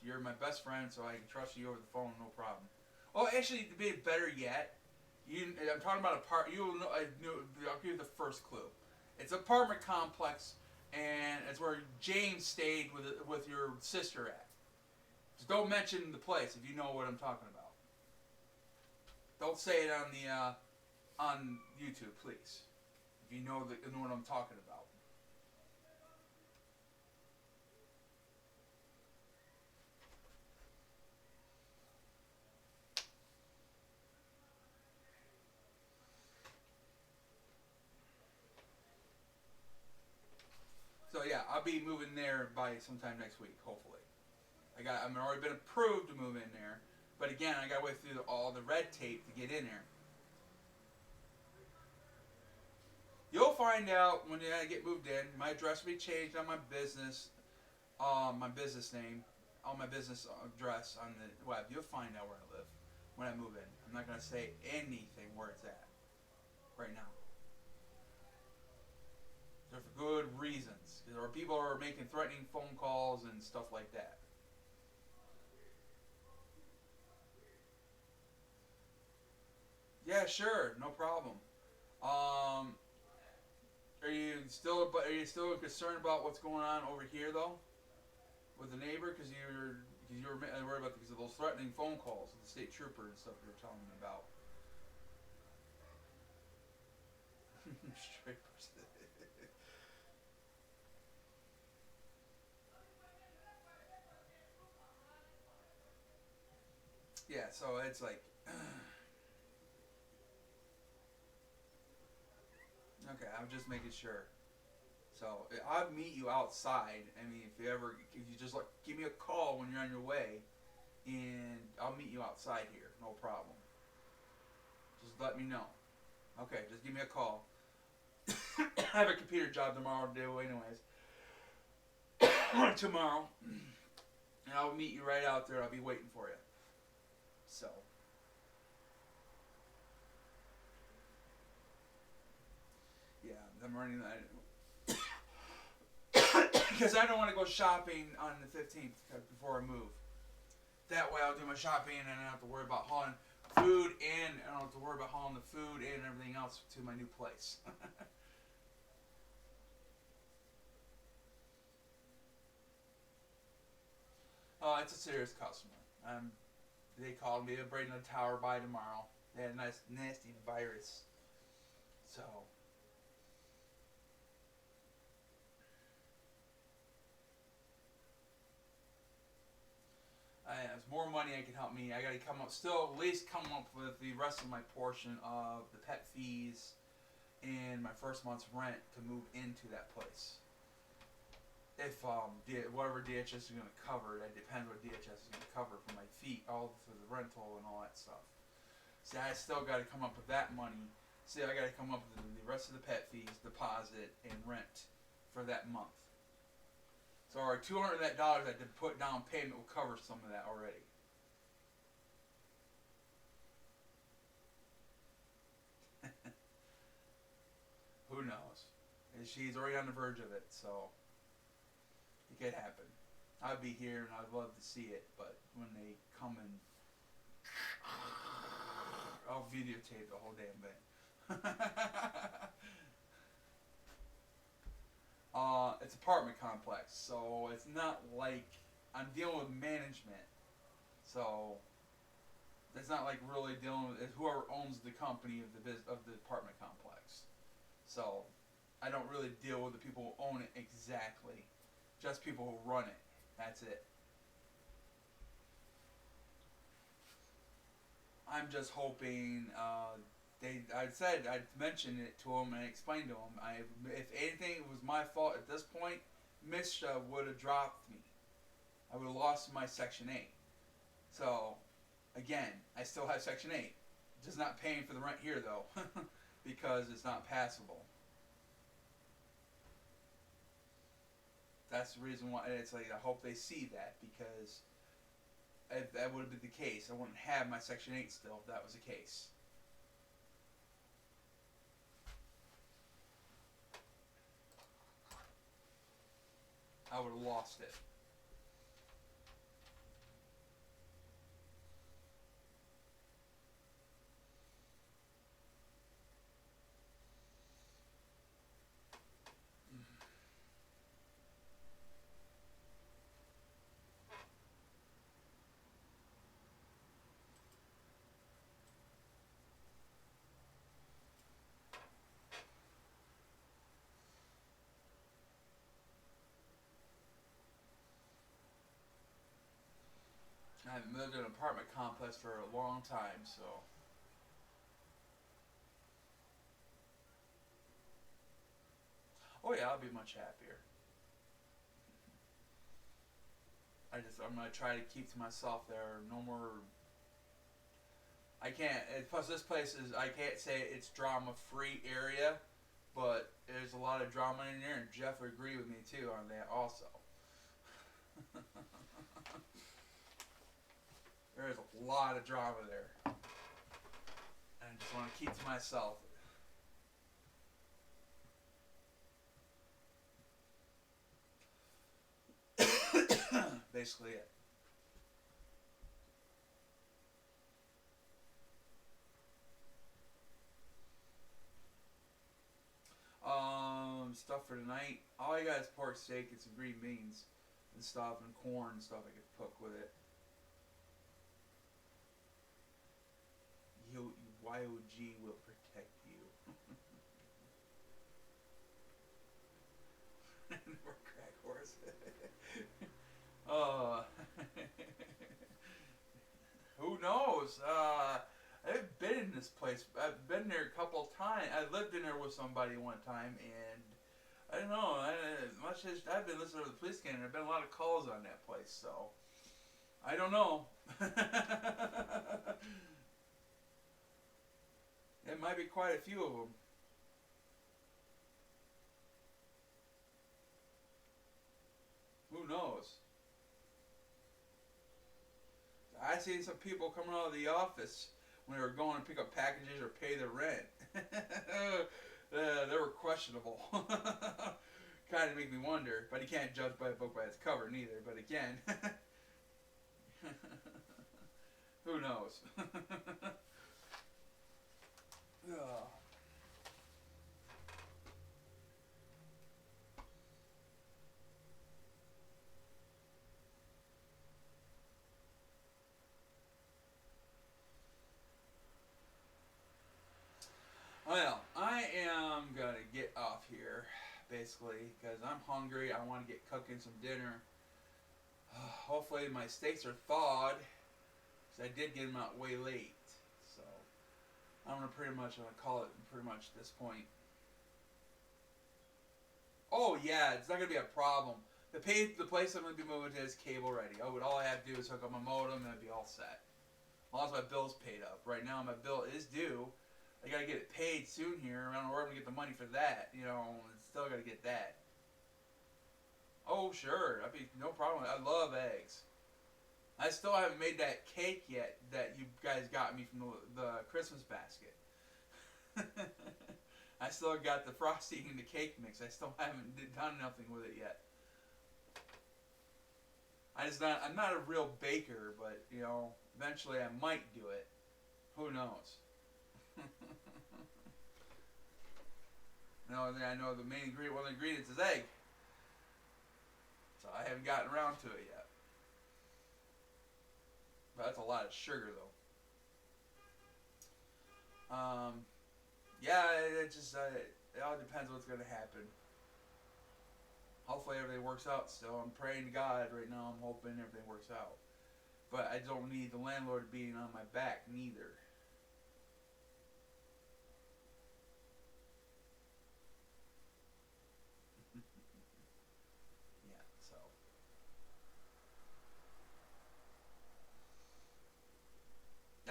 You're my best friend, so I can trust you over the phone, no problem. Oh, actually, to be better yet, I'm talking about you'll know, I'll give you the first clue. It's an apartment complex, and it's where James stayed with your sister at. Just don't mention the place if you know what I'm talking about. Don't say it on YouTube, please. If you know what I'm talking about. So yeah, I'll be moving there by sometime next week, hopefully. I'm already been approved to move in there, but again, I got to wait through all the red tape to get in there. You'll find out when I get moved in. My address will be changed on my business name, on my business address on the web. You'll find out where I live when I move in. I'm not going to say anything where it's at right now. They're for good reasons. There are people who are making threatening phone calls and stuff like that. Yeah, sure, no problem. Um, are you still concerned about what's going on over here though, with the neighbor? Because you were worried about because of those threatening phone calls with the state trooper and stuff you were telling me about. Straight person. Yeah, so it's like, okay, I'm just making sure. So I'll meet you outside. I mean, if you just like give me a call when you're on your way, and I'll meet you outside here. No problem. Just let me know. Okay, just give me a call. I have a computer job tomorrow to do, anyways. Tomorrow, and I'll meet you right out there. I'll be waiting for you. So, yeah, I'm running that because I don't want to go shopping on the 15th before I move. That way, I'll do my shopping and I don't have to worry about hauling food and I don't have to worry about hauling the food and everything else to my new place. It's a serious customer. They called me. They're bringing the tower by tomorrow. They had a nice, nasty virus. So, there's more money I can help me. I got to at least come up with the rest of my portion of the pet fees and my first month's rent to move into that place. If whatever DHS is going to cover, that depends what DHS is going to cover for my fee, all for the rental and all that stuff. See, I still got to come up with that money. See, I got to come up with the rest of the pet fees, deposit, and rent for that month. So our $200 that dollars I did put down payment will cover some of that already. Who knows? And she's already on the verge of it, so it could happen. I'd be here and I'd love to see it, but when they come and I'll videotape the whole damn thing. It's apartment complex, so it's not like I'm dealing with management. So it's not like really dealing with whoever owns the company of the apartment complex. So I don't really deal with the people who own it exactly, just people who run it. That's it. I'm just hoping I mentioned it to him and I explained to him. If anything, it was my fault at this point. Misha would have dropped me. I would have lost my Section 8. So, again, I still have Section 8. Just not paying for the rent here though, because it's not passable. That's the reason why. It's like I hope they see that because if that would have been the case, I wouldn't have my Section 8 still if that was the case. I would have lost it. I haven't lived in an apartment complex for a long time, so. Oh yeah, I'll be much happier. I'm gonna try to keep to myself there. No more. I can't. Plus, this place is. I can't say it's drama-free area, but there's a lot of drama in there, and Jeff would agree with me too on that also. There's a lot of drama there, and I just want to keep to myself. Basically it. for tonight. All I got is pork steak and some green beans and stuff and corn and stuff I could cook with it. YOG will protect you. More crack horse. Who knows? I've been in this place. I've been there a couple times. I lived in there with somebody one time, and I don't know. Much as I've been listening to the police scanner, there've been a lot of calls on that place, so I don't know. There might be quite a few of them. Who knows? I seen some people coming out of the office when they were going to pick up packages or pay their rent. They were questionable. Kind of make me wonder, but you can't judge by a book by its cover neither. But again, who knows? Oh. Well, I am gonna get off here, basically, because I'm hungry. I want to get cooking some dinner. Hopefully my steaks are thawed, because I did get them out way late. So I'm gonna call it pretty much at this point. Oh yeah, it's not gonna be a problem. The place I'm gonna be moving to is cable ready. All I have to do is hook up my modem and it'll be all set. As long as my bill's paid up. Right now my bill is due. I gotta get it paid soon here. I don't know where I'm gonna get the money for that. Still gotta get that. Oh sure, that'd be no problem. I love eggs. I still haven't made that cake yet that you guys got me from the Christmas basket. I still got the frosting and the cake mix. I still haven't done nothing with it yet. I'm not a real baker, but eventually I might do it. Who knows? I know the main ingredient, one of the ingredients is egg. So I haven't gotten around to it yet. But that's a lot of sugar, though. Yeah, it all depends what's going to happen. Hopefully everything works out still. I'm praying to God right now. I'm hoping everything works out. But I don't need the landlord being on my back, neither.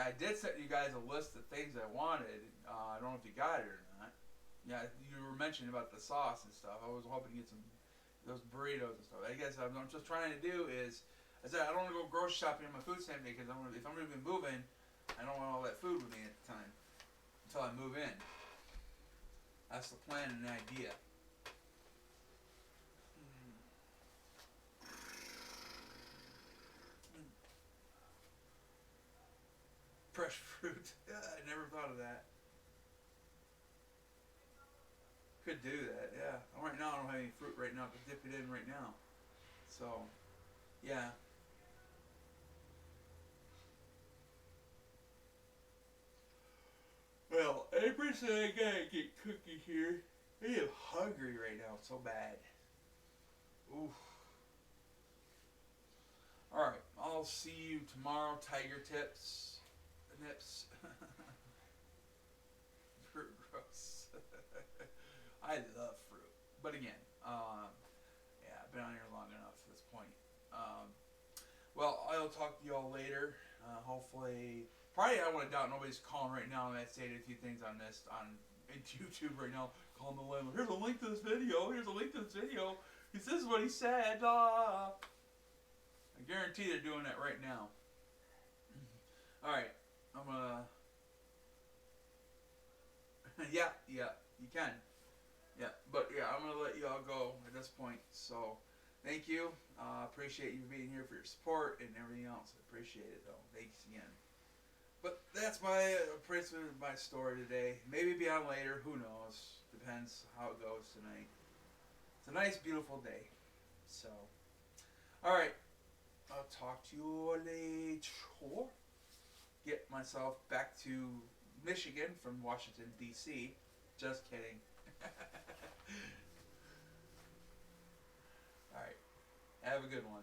I did send you guys a list of things I wanted. I don't know if you got it or not. Yeah, you were mentioning about the sauce and stuff. I was hoping to get those burritos and stuff. I guess what I'm just trying to do is, I said I don't want to go grocery shopping on my food stamp day because if I'm going to be moving, I don't want all that food with me at the time until I move in. That's the plan and the idea. Fresh fruit. Yeah, I never thought of that. Could do that, yeah. Right now I don't have any fruit right now to dip it in right now. So, yeah. Well, every said I gotta get cookies here. I am hungry right now, so bad. Oof. Alright, I'll see you tomorrow, Tiger Tips. Nips. Fruit gross. I love fruit. But again, yeah, I've been on here long enough at this point. Well, I'll talk to you all later. Hopefully, probably I want to doubt nobody's calling right now, and I stated a few things on YouTube right now. Calling the landlord. Here's a link to this video. Here's a link to this video. This is what he said. I guarantee they're doing that right now. All right. I'm gonna. yeah, you can. Yeah, but yeah, I'm gonna let y'all go at this point. So, thank you. Appreciate you being here for your support and everything else. I appreciate it though. Thanks again. But that's my story today. Maybe be on later. Who knows? Depends how it goes tonight. It's a nice, beautiful day. So, all right. I'll talk to you later. Get myself back to Michigan from Washington, D.C. Just kidding. All right. Have a good one.